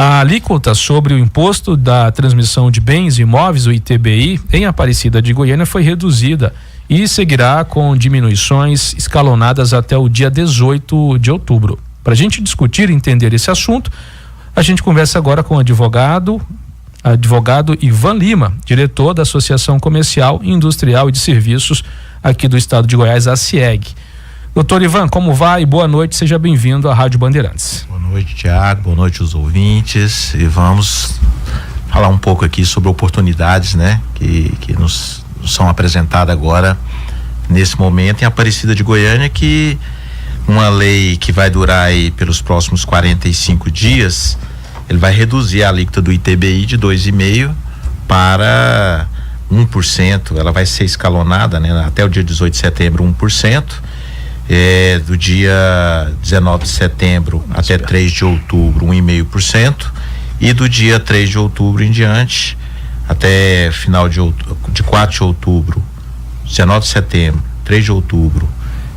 A alíquota sobre o imposto da transmissão de bens imóveis, o ITBI, em Aparecida de Goiânia foi reduzida e seguirá com diminuições escalonadas até o dia 18 de outubro. Para a gente discutir e entender esse assunto, a gente conversa agora com o advogado Ivan Lima, diretor da Associação Comercial, Industrial e de Serviços aqui do estado de Goiás, a ACIEG. Doutor Ivan, como vai? Boa noite, seja bem-vindo à Rádio Bandeirantes. Boa noite, Tiago, boa noite aos ouvintes, e vamos falar um pouco aqui sobre oportunidades, né, que nos são apresentadas agora, nesse momento, em Aparecida de Goiânia, que uma lei que vai durar aí pelos próximos 45 dias, ele vai reduzir a alíquota do ITBI de 2,5% para 1%, ela vai ser escalonada, né, até o dia 18 de setembro, 1%, do dia 19 de setembro até 3 de outubro, 1,5%, e do dia 3 de outubro em diante, até final de 4 de outubro, 19 de setembro, 3 de outubro,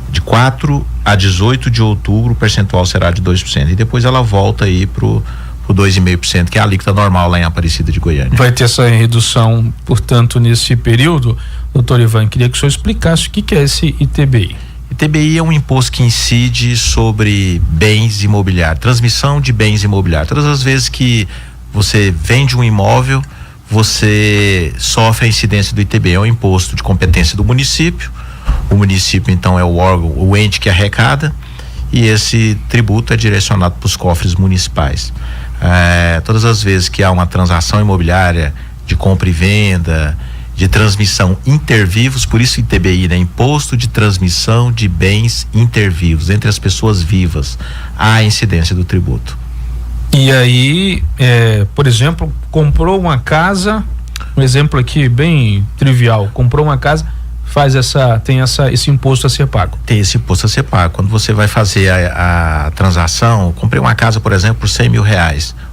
de 4 a 18 de outubro, o percentual será de 2%, e depois ela volta aí pro 2,5%, que é a alíquota normal lá em Aparecida de Goiânia. Vai ter essa redução, portanto, nesse período. Doutor Ivan, queria que o senhor explicasse o que é esse ITBI. ITBI é um imposto que incide sobre bens imobiliários, transmissão de bens imobiliários. Todas as vezes que você vende um imóvel, você sofre a incidência do ITBI. É um imposto de competência do município. O município, então, é o órgão, o ente que arrecada, e esse tributo é direcionado para os cofres municipais. Todas as vezes que há uma transação imobiliária de compra e venda, de transmissão intervivos, por isso ITBI, né? Imposto de transmissão de bens intervivos, entre as pessoas vivas, há a incidência do tributo. E aí, por exemplo, comprou uma casa, um exemplo aqui bem trivial, comprou uma casa, tem esse imposto a ser pago. Tem esse imposto a ser pago. Quando você vai fazer a transação, comprei uma casa, por exemplo, por R$100 mil.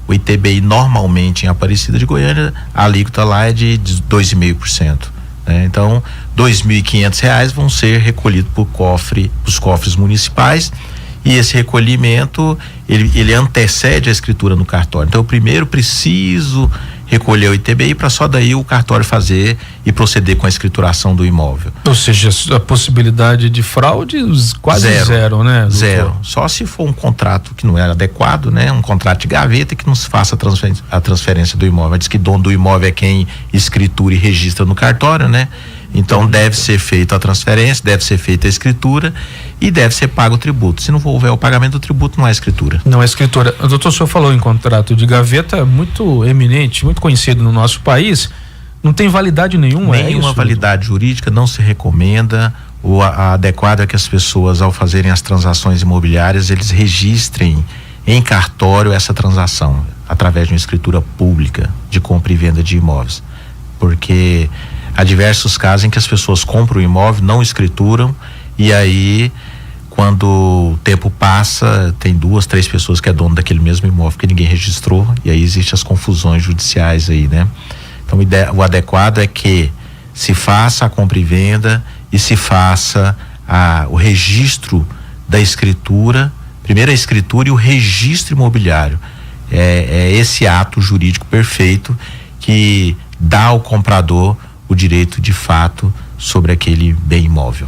O ITBI normalmente em Aparecida de Goiânia, a alíquota lá é de 2,5%. Né? Então, R$2.500 vão ser recolhidos os cofres municipais, e esse recolhimento, ele antecede a escritura no cartório. Então, eu primeiro preciso recolher o ITBI para só daí o cartório fazer e proceder com a escrituração do imóvel. Ou seja, a possibilidade de fraude quase zero, né? Doutor? Zero. Só se for um contrato que não é adequado, né? Um contrato de gaveta que não se faça a transferência do imóvel. Diz que dono do imóvel é quem escritura e registra no cartório, né? Então deve ser feita a transferência, deve ser feita a escritura e deve ser pago o tributo. Se não houver o pagamento do tributo, não é escritura. Não é escritura. Doutor, o senhor falou em contrato de gaveta, muito eminente, muito conhecido no nosso país, não tem validade nenhuma. Nenhuma validade jurídica, não se recomenda. A adequado é que as pessoas, ao fazerem as transações imobiliárias, eles registrem em cartório essa transação, através de uma escritura pública de compra e venda de imóveis. Porque há diversos casos em que as pessoas compram o imóvel, não escrituram, e aí, quando o tempo passa, tem 2, 3 pessoas que é dono daquele mesmo imóvel que ninguém registrou, e aí existem as confusões judiciais aí, né? Então, o adequado é que se faça a compra e venda e se faça o registro da escritura, primeiro a escritura e o registro imobiliário. É esse ato jurídico perfeito que dá ao comprador o direito de fato sobre aquele bem imóvel.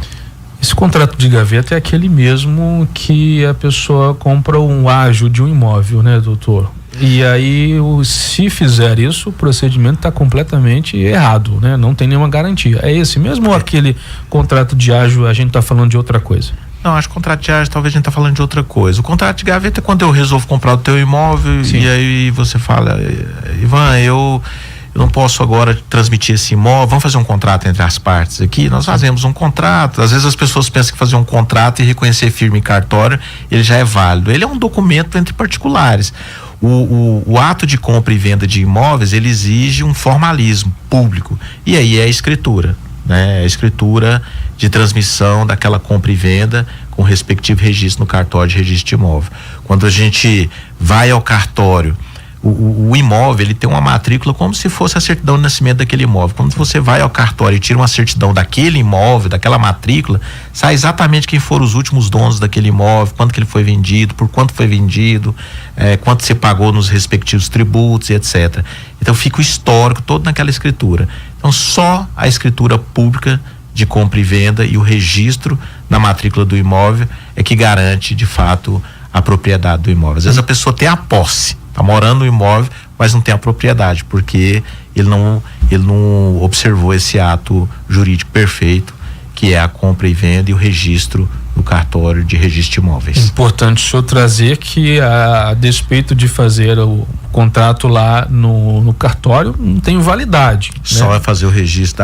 Esse contrato de gaveta é aquele mesmo que a pessoa compra um ágio de um imóvel, né, doutor? E aí, se fizer isso, o procedimento está completamente errado, né? Não tem nenhuma garantia. É esse mesmo ou aquele contrato de ágio a gente está falando de outra coisa? Não, acho que o contrato de ágio talvez a gente tá falando de outra coisa. O contrato de gaveta é quando eu resolvo comprar o teu imóvel. Sim. E aí você fala, Ivan, eu não posso agora transmitir esse imóvel, vamos fazer um contrato entre as partes aqui. Nós fazemos um contrato. Às vezes as pessoas pensam que fazer um contrato e reconhecer firme em cartório, ele já é válido. Ele é um documento entre particulares. O ato de compra e venda de imóveis, ele exige um formalismo público, e aí é a escritura, né? A escritura de transmissão daquela compra e venda com o respectivo registro no cartório de registro de imóvel. Quando a gente vai ao cartório o imóvel, ele tem uma matrícula como se fosse a certidão de nascimento daquele imóvel. Quando você vai ao cartório e tira uma certidão daquele imóvel, daquela matrícula, sai exatamente quem foram os últimos donos daquele imóvel, quanto que ele foi vendido, por quanto foi vendido, quanto você pagou nos respectivos tributos e etc. Então fica o histórico todo naquela escritura. Então só a escritura pública de compra e venda e o registro na matrícula do imóvel é que garante de fato a propriedade do imóvel. Às vezes a pessoa tem a posse, está morando no imóvel, mas não tem a propriedade, porque ele não observou esse ato jurídico perfeito, que é a compra e venda e o registro no cartório de registro de imóveis. Importante o senhor trazer que, a despeito de fazer o contrato lá no cartório, não tem validade. Só né? é fazer o registro,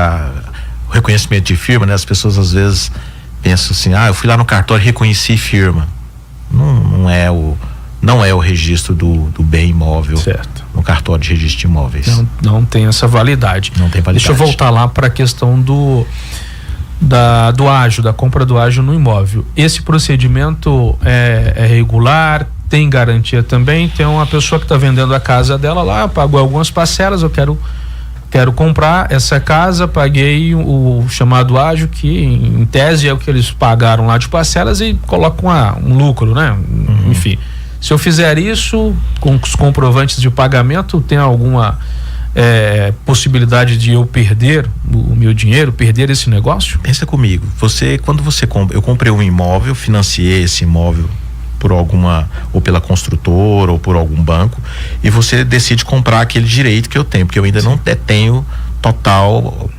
o reconhecimento de firma, né? As pessoas às vezes pensam assim, eu fui lá no cartório e reconheci firma. Não é o registro do bem imóvel, certo, no cartório de registro de imóveis. Não tem essa validade. Não tem validade. Deixa eu voltar lá para a questão do ágio, da compra do ágio no imóvel. Esse procedimento é regular, tem garantia também. Tem uma pessoa que está vendendo a casa dela lá, pagou algumas parcelas, eu quero comprar essa casa, paguei o chamado ágio, que em tese é o que eles pagaram lá de parcelas, e colocam um lucro, né? Uhum. Enfim, se eu fizer isso com os comprovantes de pagamento, tem alguma possibilidade de eu perder o meu dinheiro, perder esse negócio? Pensa comigo, quando você compra, eu comprei um imóvel, financiei esse imóvel por ou pela construtora ou por algum banco, e você decide comprar aquele direito que eu tenho, porque eu ainda não tenho total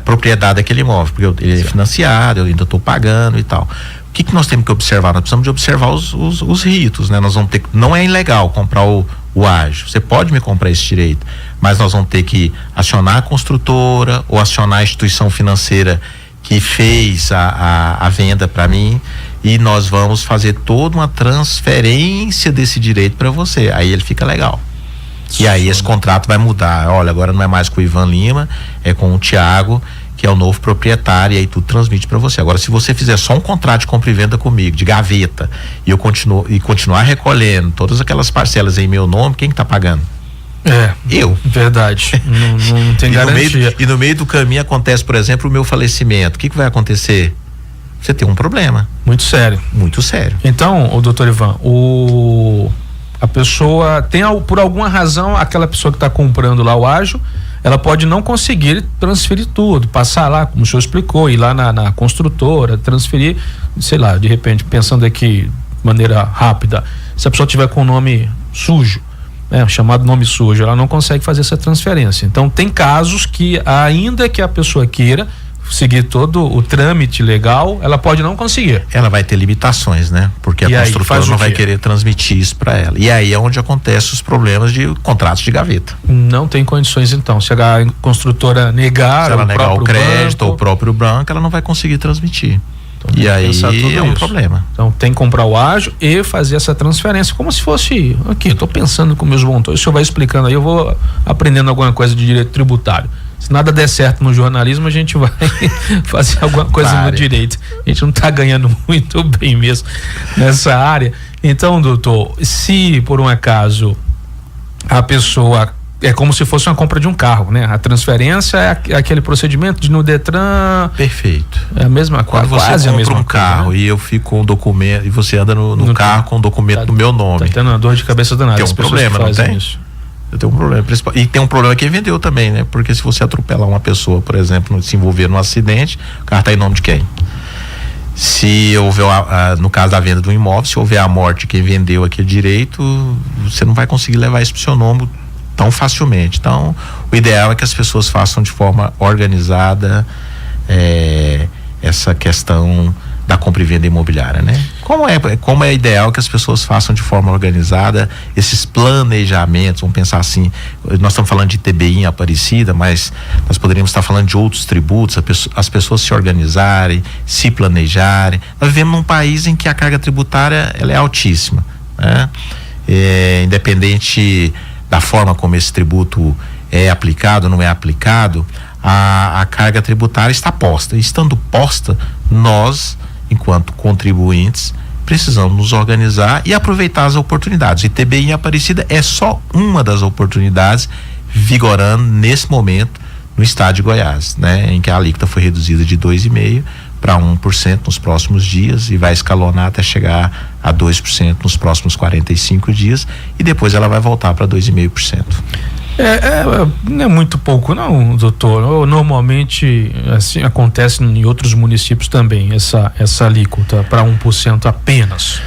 propriedade daquele imóvel, porque ele é financiado, eu ainda estou pagando e tal. O que nós temos que observar? Nós precisamos de observar os ritos, né? Nós vamos ter, não é ilegal comprar o ágio, você pode me comprar esse direito, mas nós vamos ter que acionar a construtora ou acionar a instituição financeira que fez a venda para mim, e nós vamos fazer toda uma transferência desse direito para você, aí ele fica legal. E aí esse contrato vai mudar, olha, agora não é mais com o Ivan Lima, é com o Tiago, que é o novo proprietário, e aí tudo transmite para você. Agora, se você fizer só um contrato de compra e venda comigo, de gaveta, e eu continuar recolhendo todas aquelas parcelas em meu nome, quem que tá pagando? Eu. Verdade. Não tem garantia. E no meio do caminho acontece, por exemplo, o meu falecimento. O que vai acontecer? Você tem um problema. Muito sério. Muito sério. Então, o doutor Ivan, a pessoa tem, por alguma razão, aquela pessoa que está comprando lá o ágio, ela pode não conseguir transferir tudo, passar lá, como o senhor explicou, ir lá na construtora, transferir, sei lá, de repente, pensando aqui de maneira rápida, se a pessoa tiver com o nome sujo, chamado nome sujo, ela não consegue fazer essa transferência. Então tem casos que, ainda que a pessoa queira seguir todo o trâmite legal, ela pode não conseguir. Ela vai ter limitações, né? Porque a construtora não vai querer transmitir isso para ela. E aí é onde acontecem os problemas de contratos de gaveta. Não tem condições, então. Se a construtora negar, se ela negar o crédito ou o próprio banco, ela não vai conseguir transmitir. Então, e aí é um problema. Então tem que comprar o ágio e fazer essa transferência, como se fosse, aqui, eu tô pensando com meus montões, o senhor vai explicando aí, eu vou aprendendo alguma coisa de direito tributário. Se nada der certo no jornalismo, a gente vai fazer alguma coisa no direito. A gente não está ganhando muito bem mesmo nessa área. Então, doutor, se por um acaso a pessoa, é como se fosse uma compra de um carro, né? A transferência é aquele procedimento de no Detran. Perfeito. É a mesma coisa. Quando você compra um carro, né? E eu fico com o documento, e você anda no carro com o documento do meu nome. Tá tendo uma dor de cabeça danada. Tem um problema, não tem? Isso. Eu tenho um problema principal. E tem um problema quem vendeu também, né? Porque se você atropelar uma pessoa, por exemplo, se envolver num acidente, o carro está em nome de quem? Se houver, no caso da venda do imóvel, se houver a morte de quem vendeu aquele direito, você não vai conseguir levar isso pro seu nome tão facilmente. Então, o ideal é que as pessoas façam de forma organizada essa questão da compra e venda imobiliária, né? Como é ideal que as pessoas façam de forma organizada esses planejamentos, vamos pensar assim, nós estamos falando de ITBI em Aparecida, mas nós poderíamos estar falando de outros tributos, as pessoas se organizarem, se planejarem. Nós vivemos num país em que a carga tributária ela é altíssima, né? Independente da forma como esse tributo é aplicado ou não é aplicado, a carga tributária está posta. E estando posta, nós, enquanto contribuintes, precisamos nos organizar e aproveitar as oportunidades. O ITBI em Aparecida é só uma das oportunidades vigorando nesse momento no estado de Goiás, né? Em que a alíquota foi reduzida de 2,5% para 1% nos próximos dias e vai escalonar até chegar a 2% nos próximos 45 dias e depois ela vai voltar para 2,5%. Não é muito pouco não, doutor. Normalmente assim acontece em outros municípios também essa alíquota para 1% apenas.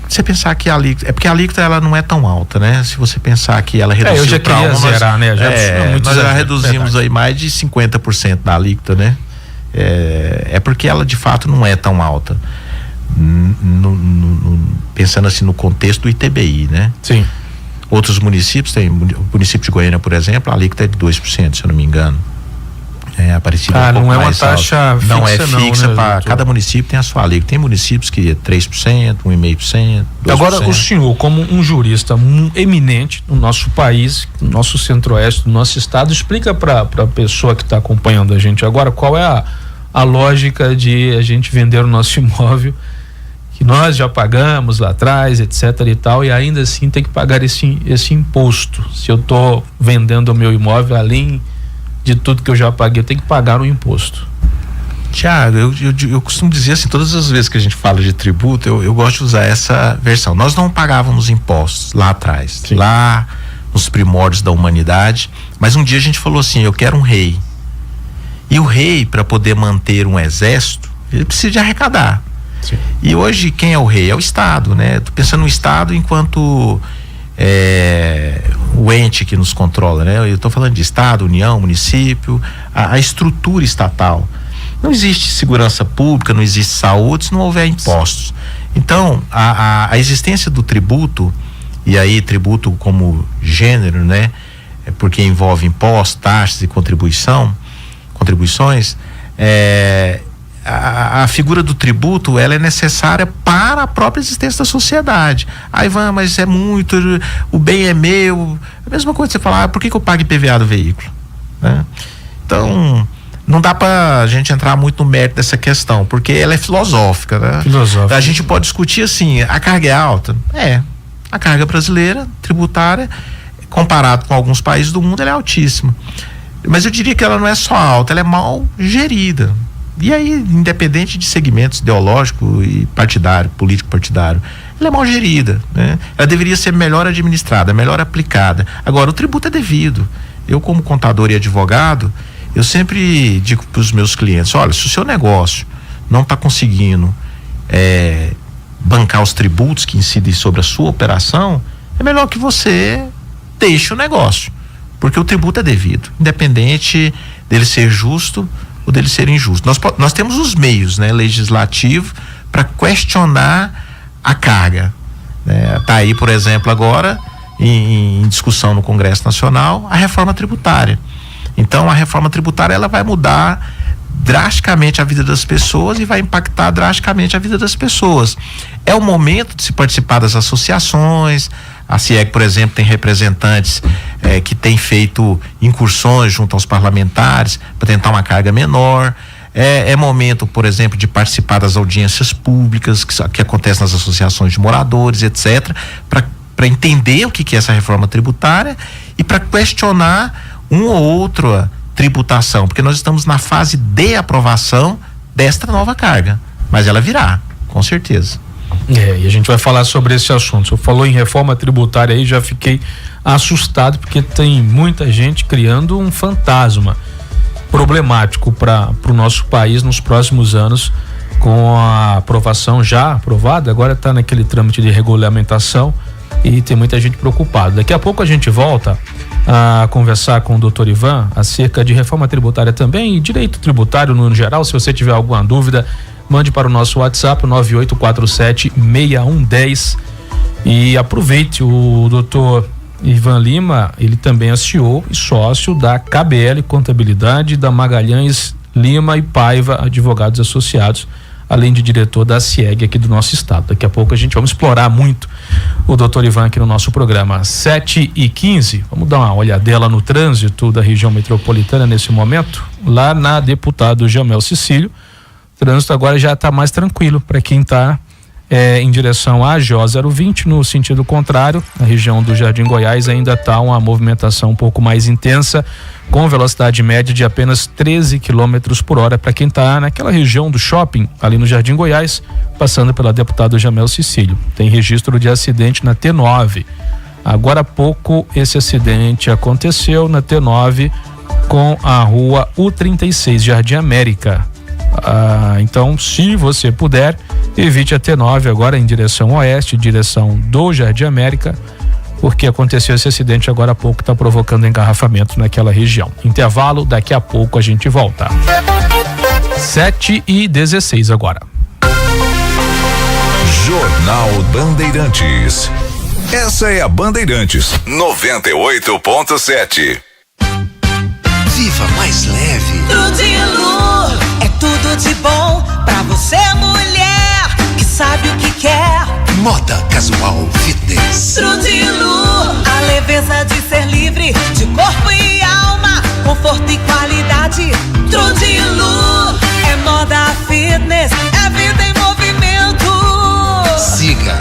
Você pensar que a alíquota, porque a alíquota ela não é tão alta, né? Se você pensar que ela reduziu, eu já queria zerar, né? Nós já reduzimos aí mais de 50% da alíquota, né? É porque ela de fato não é tão alta. Pensando assim no contexto do ITBI, né? Sim. Outros municípios, tem o município de Goiânia, por exemplo, a alíquota é de 2%, se eu não me engano. Aparecida não é uma taxa fixa, não é fixa, né, para cada município tem a sua alíquota. Tem municípios que é 3%, 1,5%, 2%. Agora, o senhor, como um jurista eminente no nosso país, no nosso centro-oeste, no nosso estado, explica para a pessoa que está acompanhando a gente agora qual é a lógica de a gente vender o nosso imóvel que nós já pagamos lá atrás, etc e tal, e ainda assim tem que pagar esse imposto. Se eu estou vendendo o meu imóvel, além de tudo que eu já paguei, eu tenho que pagar um imposto. Tiago, eu costumo dizer assim, todas as vezes que a gente fala de tributo, eu gosto de usar essa versão. Nós não pagávamos impostos lá atrás, sim, lá nos primórdios da humanidade, mas um dia a gente falou assim, eu quero um rei. E o rei, para poder manter um exército, ele precisa de arrecadar. Sim. E hoje quem é o rei? É o Estado, né? Tô pensando no Estado enquanto o ente que nos controla, né? Eu estou falando de Estado, União, município, a estrutura estatal. Não existe segurança pública, não existe saúde se não houver impostos. Então, a existência do tributo, e aí tributo como gênero, né? Porque envolve impostos, taxas e contribuições, a figura do tributo, ela é necessária para a própria existência da sociedade. Ivan, mas é muito, o bem é meu. A mesma coisa que você falar, por que eu pago IPVA do veículo? Né? Então, não dá pra gente entrar muito no mérito dessa questão, porque ela é filosófica, né? A gente pode discutir assim, a carga é alta? A carga brasileira, tributária, comparado com alguns países do mundo, ela é altíssima. Mas eu diria que ela não é só alta, ela é mal gerida. E aí, independente de segmentos ideológico e partidário, político partidário, ela é mal gerida, né? Ela deveria ser melhor administrada, melhor aplicada. Agora, o tributo é devido. Eu, como contador e advogado, eu sempre digo para os meus clientes, olha, se o seu negócio não está conseguindo bancar os tributos que incidem sobre a sua operação, é melhor que você deixe o negócio, porque o tributo é devido, independente dele ser justo ou dele ser injusto. Nós temos os meios, né, legislativo para questionar a carga, né? Tá aí, por exemplo, agora em discussão no Congresso Nacional a reforma tributária. Então a reforma tributária ela vai mudar drasticamente a vida das pessoas e vai impactar drasticamente a vida das pessoas. É o momento de se participar das associações. A CIEG, por exemplo, tem representantes que têm feito incursões junto aos parlamentares para tentar uma carga menor. É momento, por exemplo, de participar das audiências públicas que acontecem nas associações de moradores, etc., para entender o que é essa reforma tributária e para questionar uma ou outra tributação, porque nós estamos na fase de aprovação desta nova carga, mas ela virá, com certeza. E a gente vai falar sobre esse assunto. Você falou em reforma tributária aí, já fiquei assustado, porque tem muita gente criando um fantasma problemático para o nosso país nos próximos anos, com a aprovação já aprovada, agora está naquele trâmite de regulamentação e tem muita gente preocupada. Daqui a pouco a gente volta a conversar com o Dr. Ivan acerca de reforma tributária também e direito tributário no geral. Se você tiver alguma dúvida, mande para o nosso WhatsApp 9847-6110 e aproveite. O Dr. Ivan Lima, ele também é CEO e sócio da KBL Contabilidade, da Magalhães Lima e Paiva Advogados Associados, além de diretor da CIEG aqui do nosso estado. Daqui a pouco a gente vai explorar muito o Dr. Ivan aqui no nosso programa. 7h15, vamos dar uma olhadela no trânsito da região metropolitana nesse momento, lá na Deputado Jamel Cecílio. O trânsito agora já está mais tranquilo para quem está em direção à AJ 020, no sentido contrário, na região do Jardim Goiás ainda está uma movimentação um pouco mais intensa, com velocidade média de apenas 13 km por hora para quem está naquela região do shopping, ali no Jardim Goiás, passando pela deputada Jamel Cecílio. Tem registro de acidente na T9. Agora há pouco esse acidente aconteceu na T9 com a rua U36, Jardim América. Então, se você puder, evite a T9 agora em direção oeste, direção do Jardim América, porque aconteceu esse acidente agora há pouco, está provocando engarrafamento naquela região. Intervalo, daqui a pouco a gente volta. 7h16 agora. Jornal Bandeirantes. Essa é a Bandeirantes 98.7. Viva mais leve. Trudilo é tudo de bom pra você, mulher que sabe o que quer. Moda casual fitness. Trudilo, a leveza de ser livre de corpo e alma, conforto e qualidade. Trudilo é moda fitness, é vida em movimento. Siga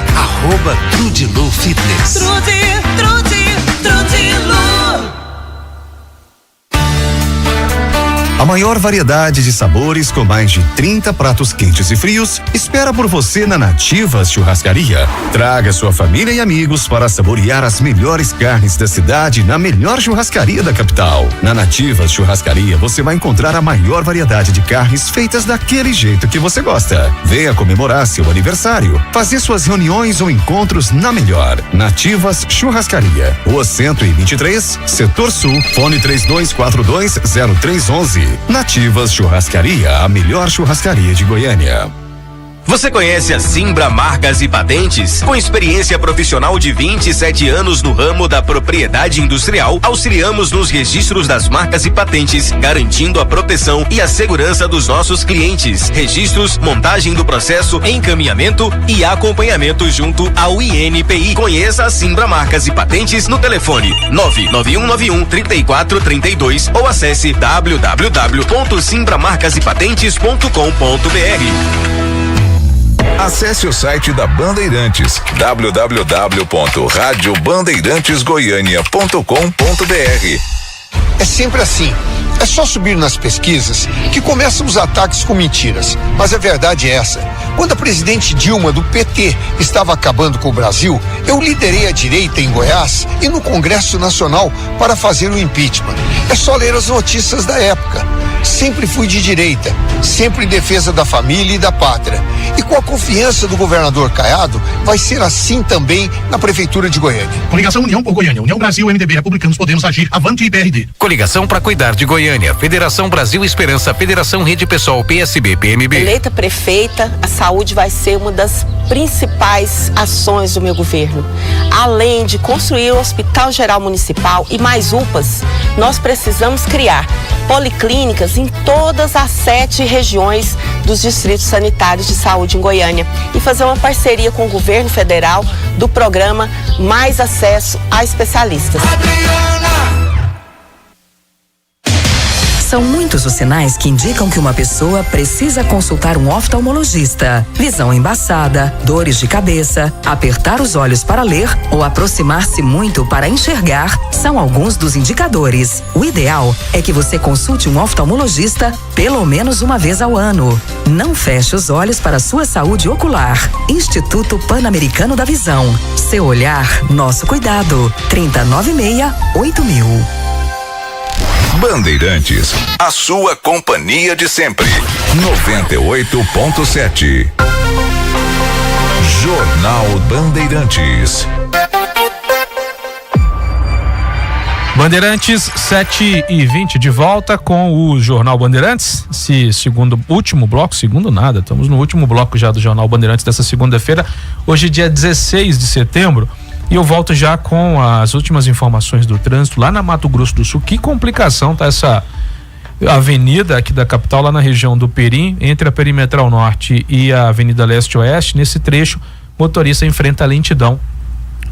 @Trudilo Fitness. Trudilo. A maior variedade de sabores com mais de 30 pratos quentes e frios espera por você na Nativas Churrascaria. Traga sua família e amigos para saborear as melhores carnes da cidade na melhor churrascaria da capital. Na Nativas Churrascaria você vai encontrar a maior variedade de carnes feitas daquele jeito que você gosta. Venha comemorar seu aniversário, fazer suas reuniões ou encontros na melhor. Nativas Churrascaria, Rua 123, Setor Sul, fone 32420311. Nativas Churrascaria, a melhor churrascaria de Goiânia. Você conhece a Simbra Marcas e Patentes? Com experiência profissional de 27 anos no ramo da propriedade industrial, auxiliamos nos registros das marcas e patentes, garantindo a proteção e a segurança dos nossos clientes. Registros, montagem do processo, encaminhamento e acompanhamento junto ao INPI. Conheça a Simbra Marcas e Patentes no telefone 99191-3432 ou acesse www.simbramarcasepatentes.com.br. Acesse o site da Bandeirantes, www.radiobandeirantesgoiania.com.br. É sempre assim. É só subir nas pesquisas que começam os ataques com mentiras. Mas a verdade é essa. Quando a presidente Dilma, do PT, estava acabando com o Brasil, eu liderei a direita em Goiás e no Congresso Nacional para fazer o impeachment. É só ler as notícias da época. Sempre fui de direita, sempre em defesa da família e da pátria. E com a confiança do governador Caiado, vai ser assim também na Prefeitura de Goiânia. Coligação União por Goiânia, União Brasil, MDB, Republicanos, Podemos, Agir, Avante e PRD. Coligação para cuidar de Goiânia, Federação Brasil Esperança, Federação Rede Pessoal, PSB, PMB. Eleita prefeita, a saúde vai ser uma das principais ações do meu governo. Além de construir o Hospital Geral Municipal e mais UPAs, nós precisamos criar policlínicas em todas as 7 regiões dos distritos sanitários de saúde em Goiânia e fazer uma parceria com o governo federal do programa Mais Acesso a Especialistas. São muitos os sinais que indicam que uma pessoa precisa consultar um oftalmologista. Visão embaçada, dores de cabeça, apertar os olhos para ler ou aproximar-se muito para enxergar são alguns dos indicadores. O ideal é que você consulte um oftalmologista pelo menos uma vez ao ano. Não feche os olhos para a sua saúde ocular. Instituto Pan-Americano da Visão. Seu olhar, nosso cuidado. 3096-8000. Bandeirantes, a sua companhia de sempre. 98.7. Jornal Bandeirantes. Bandeirantes 7h20 de volta com o Jornal Bandeirantes. Esse último bloco, estamos no último bloco já do Jornal Bandeirantes dessa segunda-feira. Hoje, dia 16 de setembro. E eu volto já com as últimas informações do trânsito lá na Mato Grosso do Sul. Que complicação tá essa avenida aqui da capital, lá na região do Perim, entre a Perimetral Norte e a Avenida Leste-Oeste. Nesse trecho, motorista enfrenta a lentidão.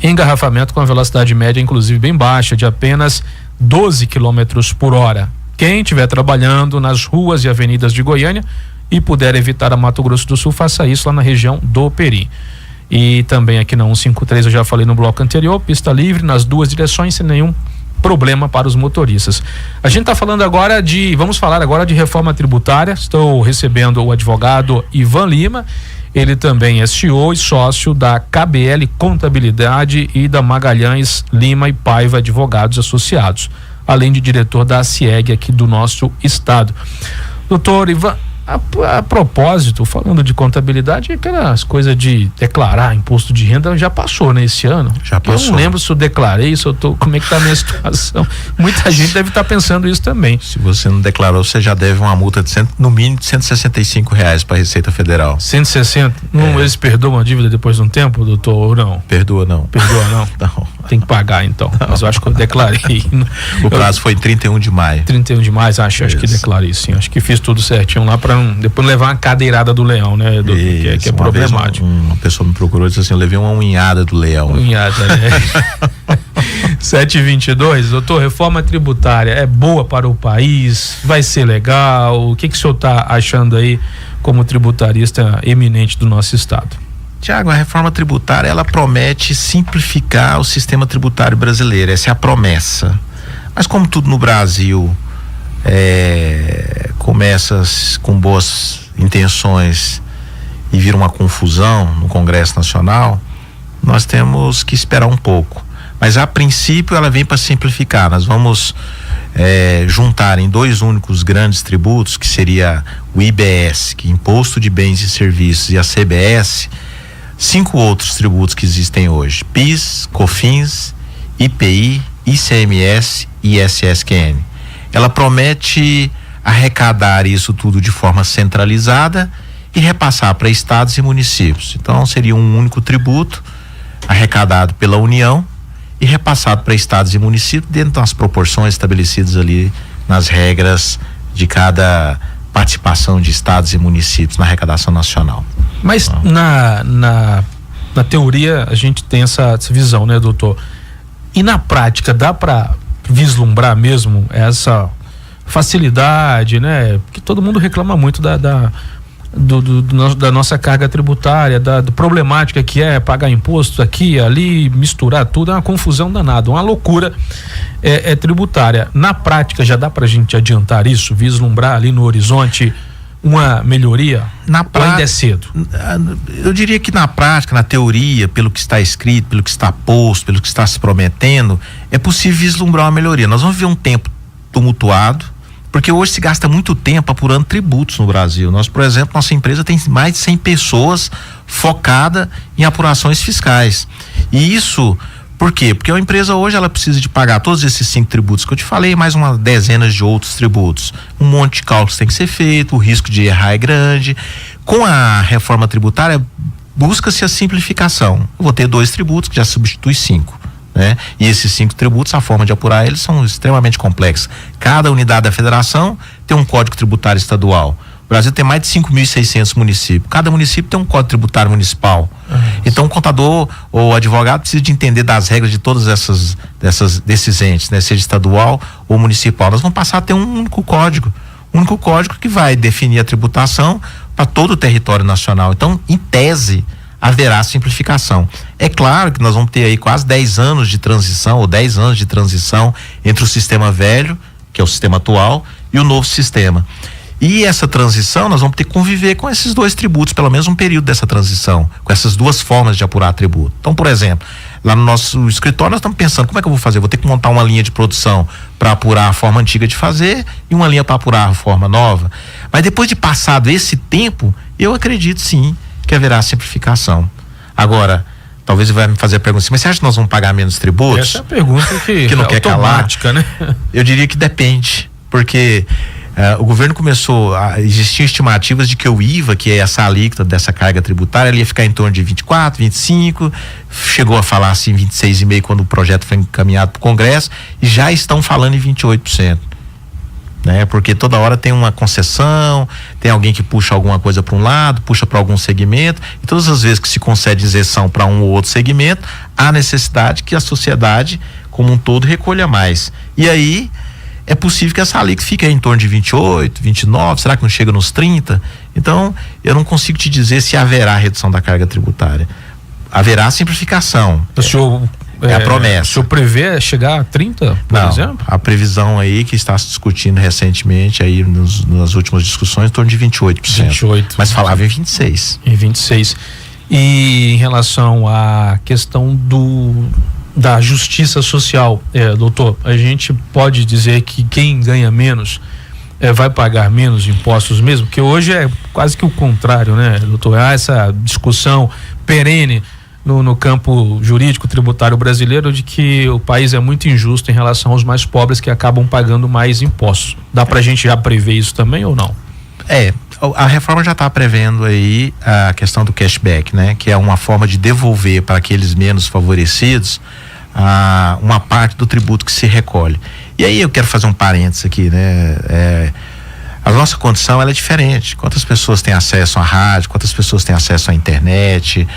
Engarrafamento com a velocidade média, inclusive bem baixa, de apenas 12 km por hora. Quem estiver trabalhando nas ruas e avenidas de Goiânia, e puder evitar a Mato Grosso do Sul, faça isso lá na região do Peri. E também aqui na 153, eu já falei no bloco anterior, pista livre nas duas direções sem nenhum problema para os motoristas. A gente está falando agora vamos falar agora de reforma tributária. Estou recebendo o advogado Ivan Lima. Ele também é CEO e sócio da KBL Contabilidade e da Magalhães Lima e Paiva Advogados Associados, além de diretor da ACIEG aqui do nosso estado. Doutor Ivan, a propósito, falando de contabilidade, aquelas coisas de declarar imposto de renda já passou, né, esse ano? Já passou. Eu não lembro se eu declarei, como é que tá a minha situação. Muita gente deve estar pensando isso também. Se você não declarou, você já deve uma multa de no mínimo de R$165 para a Receita Federal. 160? Não, eles perdoam a dívida depois de um tempo, doutor, ou não? Perdoa não. Perdoa não? Não. Tem que pagar então. Não. Mas eu acho que eu declarei. O prazo foi em 31 de maio. 31 de maio, acho que declarei sim. Acho que fiz tudo certinho lá para depois levar uma cadeirada do leão, né? Que é problemático. Uma pessoa me procurou e disse assim: eu levei uma unhada do leão. Unhada, né? 7h22, doutor, reforma tributária é boa para o país? Vai ser legal? O que o senhor está achando aí como tributarista eminente do nosso estado? Tiago, a reforma tributária, ela promete simplificar o sistema tributário brasileiro, essa é a promessa. Mas como tudo no Brasil começa com boas intenções e vira uma confusão no Congresso Nacional, nós temos que esperar um pouco. Mas a princípio ela vem para simplificar. Nós vamos juntar em dois únicos grandes tributos, que seria o IBS, que é Imposto de Bens e Serviços, e a CBS, 5 outros tributos que existem hoje: PIS, COFINS, IPI, ICMS e ISSQN. Ela promete arrecadar isso tudo de forma centralizada e repassar para estados e municípios. Então seria um único tributo arrecadado pela União e repassado para estados e municípios dentro das proporções estabelecidas ali nas regras de cada participação de estados e municípios na arrecadação nacional. Mas na teoria a gente tem essa visão, né, doutor? E na prática dá para vislumbrar mesmo essa facilidade, né? Porque todo mundo reclama muito da nossa carga tributária, da problemática que é pagar imposto aqui, ali, misturar tudo, é uma confusão danada, uma loucura tributária. Na prática já dá pra gente adiantar isso, vislumbrar ali no horizonte uma melhoria? Ou ainda é cedo? Eu diria que na prática, na teoria, pelo que está escrito, pelo que está posto, pelo que está se prometendo, é possível vislumbrar uma melhoria. Nós vamos ver um tempo tumultuado, porque hoje se gasta muito tempo apurando tributos no Brasil. Nós, por exemplo, nossa empresa tem mais de 100 pessoas focada em apurações fiscais. E isso, por quê? Porque a empresa hoje ela precisa de pagar todos esses 5 tributos que eu te falei, mais uma dezenas de outros tributos. Um monte de cálculos tem que ser feito, o risco de errar é grande. Com a reforma tributária, busca-se a simplificação. Eu vou ter 2 tributos que já substitui 5. Né? E esses 5 tributos, a forma de apurar eles são extremamente complexas. Cada unidade da federação tem um código tributário estadual. O Brasil tem mais de 5.600 municípios. Cada município tem um código tributário municipal. Então o contador ou o advogado precisa de entender das regras de todas desses entes, né? Seja estadual ou municipal. Nós vamos passar a ter um único código que vai definir a tributação para todo o território nacional. Então, em tese, haverá simplificação. É claro que nós vamos ter aí quase 10 anos de transição, ou 10 anos de transição entre o sistema velho, que é o sistema atual, e o novo sistema. E essa transição, nós vamos ter que conviver com esses 2 tributos, pelo menos um período dessa transição, com essas 2 formas de apurar tributo. Então, por exemplo, lá no nosso escritório nós estamos pensando, como é que eu vou fazer? Vou ter que montar uma linha de produção para apurar a forma antiga de fazer e uma linha para apurar a forma nova. Mas depois de passado esse tempo, eu acredito sim que haverá simplificação. Agora, talvez você vai me fazer a pergunta assim, mas você acha que nós vamos pagar menos tributos? Essa é a pergunta que não é quer automática, calar, né? Eu diria que depende, porque o governo começou existiam estimativas de que o IVA, que é essa alíquota dessa carga tributária, ele ia ficar em torno de 24, 25, chegou a falar assim 26,5% quando o projeto foi encaminhado para o Congresso, e já estão falando em 28%. Né? Porque toda hora tem uma concessão, tem alguém que puxa alguma coisa para um lado, puxa para algum segmento, e todas as vezes que se concede isenção para um ou outro segmento, há necessidade que a sociedade como um todo recolha mais. E aí é possível que essa alíquota fique em torno de 28, 29, será que não chega nos 30? Então, eu não consigo te dizer se haverá redução da carga tributária. Haverá simplificação. O senhor, a promessa. O senhor prevê chegar a 30, por exemplo? A previsão aí que está se discutindo recentemente aí nas últimas discussões, em torno de 28%. Mas falava em 26. Em 26. E em relação à questão da justiça social, doutor, a gente pode dizer que quem ganha menos vai pagar menos impostos mesmo? Porque hoje é quase que o contrário, né, doutor? Há essa discussão perene no campo jurídico tributário brasileiro de que o país é muito injusto em relação aos mais pobres que acabam pagando mais impostos. Dá pra gente já prever isso também ou não? A reforma já está prevendo aí a questão do cashback, né? Que é uma forma de devolver para aqueles menos favorecidos uma parte do tributo que se recolhe. E aí eu quero fazer um parênteses aqui, né? A nossa condição ela é diferente. Quantas pessoas têm acesso à rádio, quantas pessoas têm acesso à internet?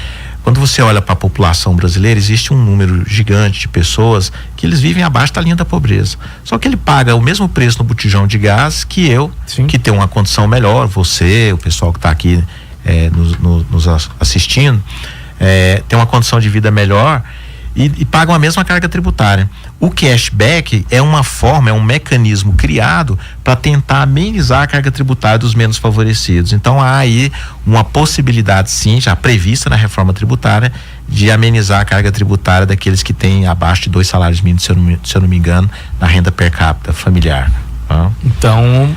Quando você olha para a população brasileira, existe um número gigante de pessoas que eles vivem abaixo da linha da pobreza. Só que ele paga o mesmo preço no botijão de gás que eu, Sim. que tem uma condição melhor, você, o pessoal que está aqui nos assistindo, tem uma condição de vida melhor e pagam a mesma carga tributária. O cashback é uma forma, é um mecanismo criado para tentar amenizar a carga tributária dos menos favorecidos. Então há aí uma possibilidade, sim, já prevista na reforma tributária, de amenizar a carga tributária daqueles que têm abaixo de 2 salários mínimos, se eu não me engano, na renda per capita familiar. Então,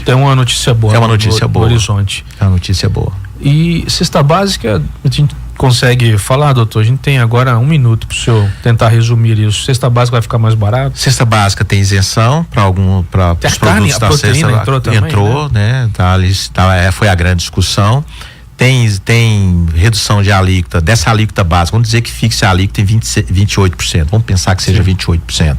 tem uma notícia boa. É uma notícia boa. No horizonte. É uma notícia boa. E cesta básica, a gente consegue falar, doutor? A gente tem agora 1 minuto para o senhor tentar resumir isso. Cesta básica vai ficar mais barato? Cesta básica tem isenção para os produtos da cesta. Entrou também, né? Foi a grande discussão. Tem redução de alíquota, dessa alíquota básica, vamos dizer que fixe a alíquota em 28%, vamos pensar que seja 28%.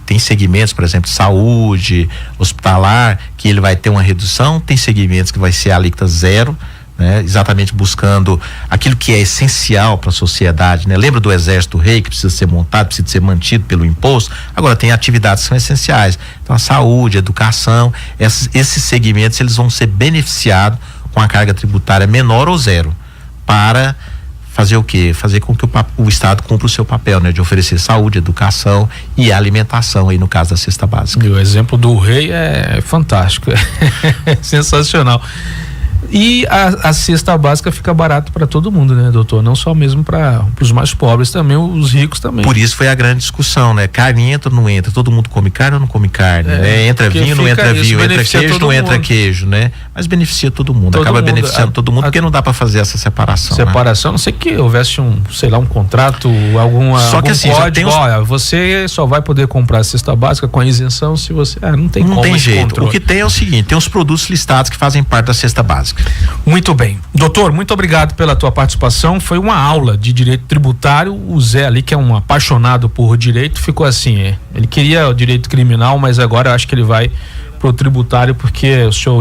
Tem segmentos, por exemplo, saúde, hospitalar, que ele vai ter uma redução, tem segmentos que vai ser a alíquota zero, né? Exatamente buscando aquilo que é essencial para a sociedade, né? Lembra do exército rei que precisa ser montado, precisa ser mantido pelo imposto? Agora tem atividades que são essenciais, então a saúde, a educação, esses segmentos eles vão ser beneficiados com a carga tributária menor ou zero, para fazer o quê? Fazer com que o Estado cumpra o seu papel, né? De oferecer saúde, educação e alimentação aí no caso da cesta básica. E o exemplo do rei é fantástico, é sensacional. E a cesta básica fica barato para todo mundo, né, doutor? Não só mesmo para os mais pobres, também os ricos também. Por isso foi a grande discussão, né? Carne entra ou não entra? Todo mundo come carne ou não come carne? Né? Entra vinho, não entra vinho, entra queijo, não entra queijo, né? Mas beneficia todo mundo, acaba beneficiando todo mundo, porque não dá para fazer essa separação. Separação, né? Não sei que houvesse um contrato, só que assim, código, olha, você só vai poder comprar a cesta básica com a isenção se você, não tem como. Não tem jeito. O que tem é o seguinte, tem os produtos listados que fazem parte da cesta básica. Muito bem. Doutor, muito obrigado pela tua participação. Foi uma aula de direito tributário. O Zé ali, que é um apaixonado por direito, ficou assim, ele queria o direito criminal, mas agora eu acho que ele vai pro tributário, porque o senhor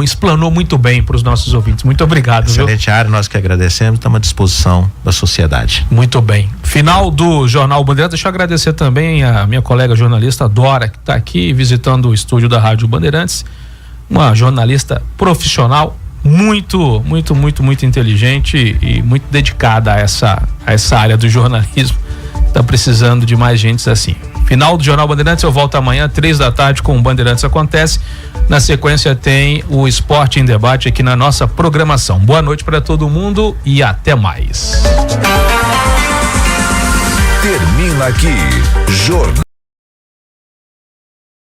explanou muito bem para os nossos ouvintes. Muito obrigado. Excelente área, nós que agradecemos, estamos à disposição da sociedade. Muito bem. Final do Jornal Bandeirantes. Deixa eu agradecer também a minha colega jornalista Dora, que está aqui visitando o estúdio da Rádio Bandeirantes, uma jornalista profissional, muito inteligente e muito dedicada a essa área do jornalismo. Está precisando de mais gente assim. Final do Jornal Bandeirantes, eu volto amanhã 15h com o Bandeirantes Acontece. Na sequência tem o Esporte em Debate aqui na nossa programação. Boa noite para todo mundo e até mais. Termina aqui Jornal